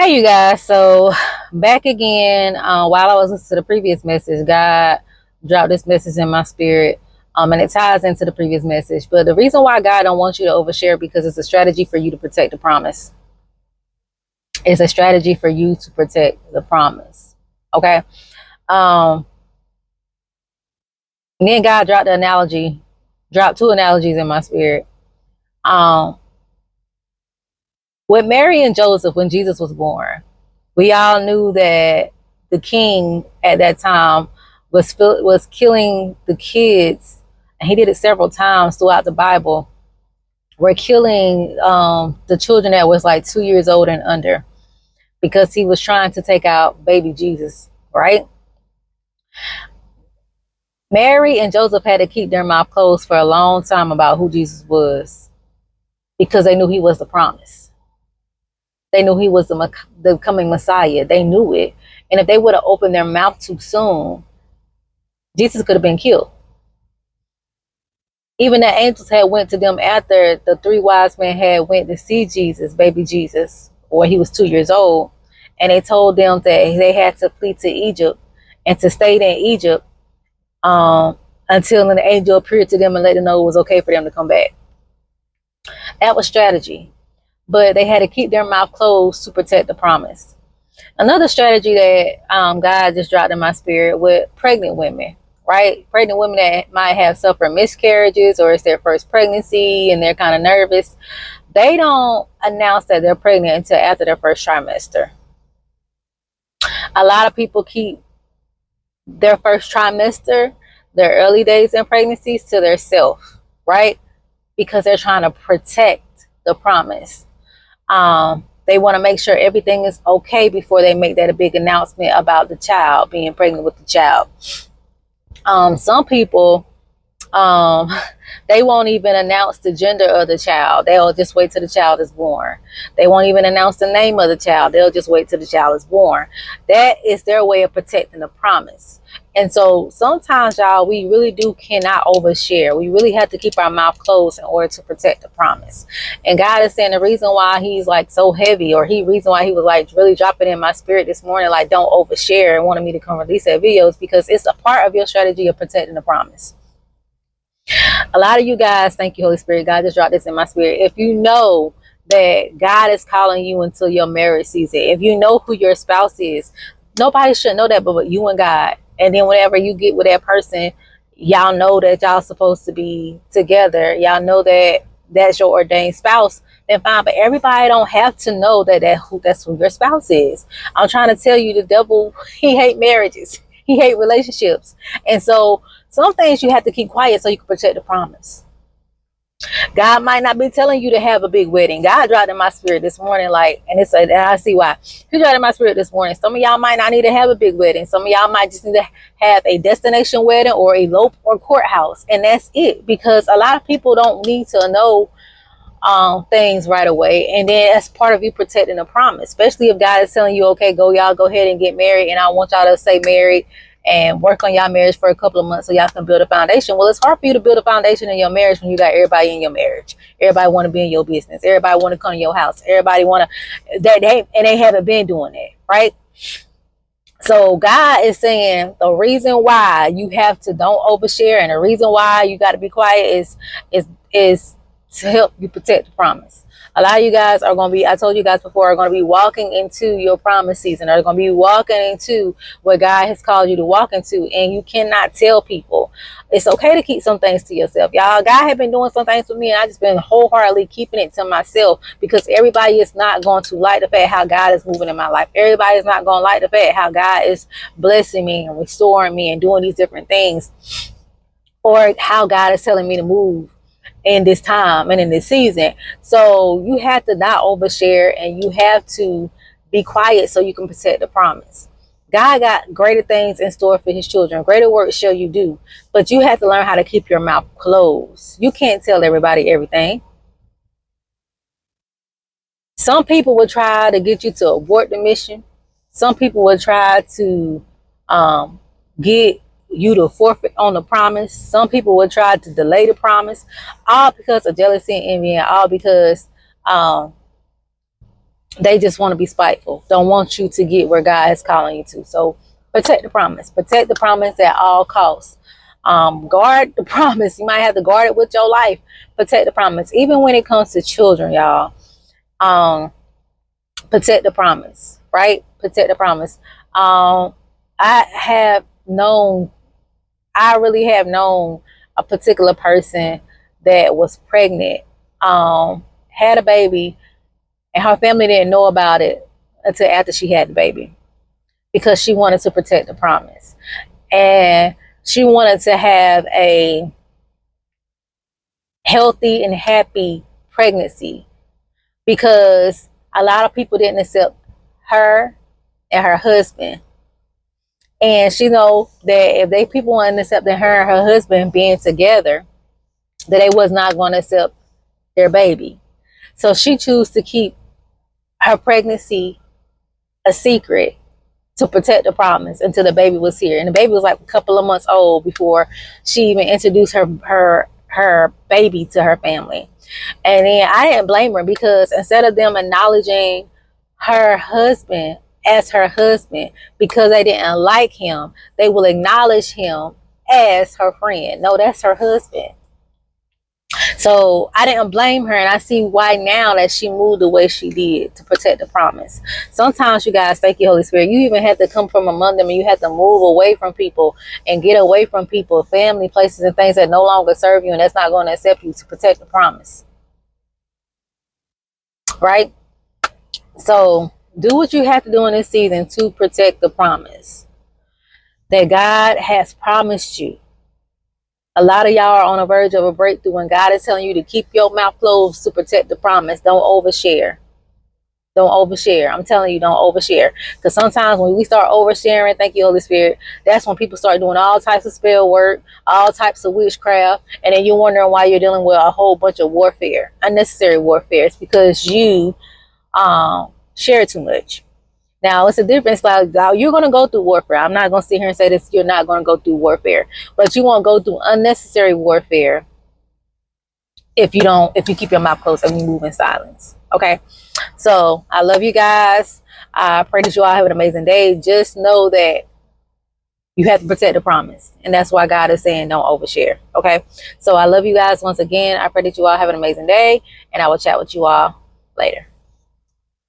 Hey, you guys. So, back again. While I was listening to the previous message, God dropped this message in my spirit, and it ties into the previous message. But the reason why God don't want you to overshare because it's a strategy for you to protect the promise. It's a strategy for you to protect the promise. Okay. Um, and then God dropped two analogies in my spirit. Um, with Mary and Joseph when Jesus was born, we all knew that the king at that time was killing the kids, and he did it several times throughout the Bible. We're killing the children that was like 2 years old and under because he was trying to take out baby Jesus, right? Mary and Joseph had to keep their mouth closed for a long time about who Jesus was because they knew he was the promise. They knew he was the coming Messiah. They knew it. And if they would have opened their mouth too soon, Jesus could have been killed. Even the angels had went to them after the three wise men had went to see Jesus, baby Jesus, or he was 2 years old. And they told them that they had to flee to Egypt and to stay in Egypt until an angel appeared to them and let them know it was okay for them to come back. That was strategy. But they had to keep their mouth closed to protect the promise. Another strategy that God just dropped in my spirit with pregnant women, right? Pregnant women that might have suffered miscarriages or it's their first pregnancy and they're kind of nervous. They don't announce that they're pregnant until after their first trimester. A lot of people keep their first trimester, their early days in pregnancies, to their self, right? Because they're trying to protect the promise. They want to make sure everything is okay before they make that a big announcement about the child, being pregnant with the child. Some people, they won't even announce the gender of the child. They'll just wait till the child is born. They won't even announce the name of the child. They'll just wait till the child is born. That is their way of protecting the promise. And so sometimes, y'all, we really cannot overshare. We really have to keep our mouth closed in order to protect the promise. And God is saying the reason why he's like so heavy, or reason why he was like really dropping in my spirit this morning, like don't overshare, and wanted me to come release that video, is because it's a part of your strategy of protecting the promise. A lot of you guys, thank you, Holy Spirit. God just dropped this in my spirit. If you know that God is calling you into your marriage season, if you know who your spouse is, nobody should know that but you and God. And then whenever you get with that person, y'all know that y'all supposed to be together. Y'all know that that's your ordained spouse. Then fine, but everybody don't have to know that's who your spouse is. I'm trying to tell you, the devil, he hate marriages. He hate relationships. And so some things you have to keep quiet so you can protect the promise. God might not be telling you to have a big wedding. God dropped in my spirit this morning, and I see why. He dropped in my spirit this morning. Some of y'all might not need to have a big wedding. Some of y'all might just need to have a destination wedding or elope or courthouse, and that's it. Because a lot of people don't need to know things right away, and then that's part of you protecting the promise. Especially if God is telling you, okay, y'all go ahead and get married, and I want y'all to stay married and work on y'all marriage for a couple of months so y'all can build a foundation. Well, it's hard for you to build a foundation in your marriage when you got everybody in your marriage. Everybody want to be in your business. Everybody want to come to your house. Everybody want to they haven't been doing that, right? So God is saying the reason why you have to don't overshare, and the reason why you got to be quiet is to help you protect the promise. A lot of you guys are going to be, I told you guys before, are going to be walking into your promise season. Are going to be walking into what God has called you to walk into. And you cannot tell people. It's okay to keep some things to yourself. Y'all, God has been doing some things for me, and I just been wholeheartedly keeping it to myself, because everybody is not going to like the fact how God is moving in my life. Everybody is not going to like the fact how God is blessing me and restoring me and doing these different things, or how God is telling me to move in this time and in this season. So you have to not overshare, and you have to be quiet so you can protect the promise. God got greater things in store for his children. Greater work shall you do. But you have to learn how to keep your mouth closed. You can't tell everybody everything. Some people will try to get you to abort the mission. Some people will try to get you to forfeit on the promise. Some people will try to delay the promise, all because of jealousy and envy, and all because They just want to be spiteful. Don't want you to get where God is calling you to. So protect the promise. Protect the promise at all costs. Guard the promise. You might have to guard it with your life. Protect the promise. Even when it comes to children, y'all. Protect the promise, right? Protect the promise. I have known, I really have known a particular person that was pregnant, had a baby, and her family didn't know about it until after she had the baby, because she wanted to protect the promise. And she wanted to have a healthy and happy pregnancy, because a lot of people didn't accept her and her husband. And she know that if they people weren't accepting her and her husband being together, that they was not going to accept their baby. So she chose to keep her pregnancy a secret to protect the promise until the baby was here. And the baby was like a couple of months old before she even introduced her baby to her family. And then I didn't blame her, because instead of them acknowledging her husband as her husband because they didn't like him, they will acknowledge him as her friend. No, that's her husband. So I didn't blame her, and I see why now that she moved the way she did to protect the promise. Sometimes, you guys, thank you, Holy Spirit, you even have to come from among them, and you have to move away from people and get away from people, family, places, and things that no longer serve you and that's not going to accept you, to protect the promise. Right? So do what you have to do in this season to protect the promise that God has promised you. A lot of y'all are on the verge of a breakthrough, and God is telling you to keep your mouth closed to protect the promise. Don't overshare. Don't overshare. I'm telling you, don't overshare. Because sometimes when we start oversharing, thank you, Holy Spirit, that's when people start doing all types of spell work, all types of witchcraft, and then you're wondering why you're dealing with a whole bunch of warfare, unnecessary warfare. It's because you share too much. Now, it's a difference. Like, you're going to go through warfare. I'm not going to sit here and say this. You're not going to go through warfare, but you won't go through unnecessary warfare if you keep your mouth closed and you move in silence. Okay. So I love you guys. I pray that you all have an amazing day. Just know that you have to protect the promise. And that's why God is saying don't overshare. Okay. So I love you guys once again. I pray that you all have an amazing day, and I will chat with you all later.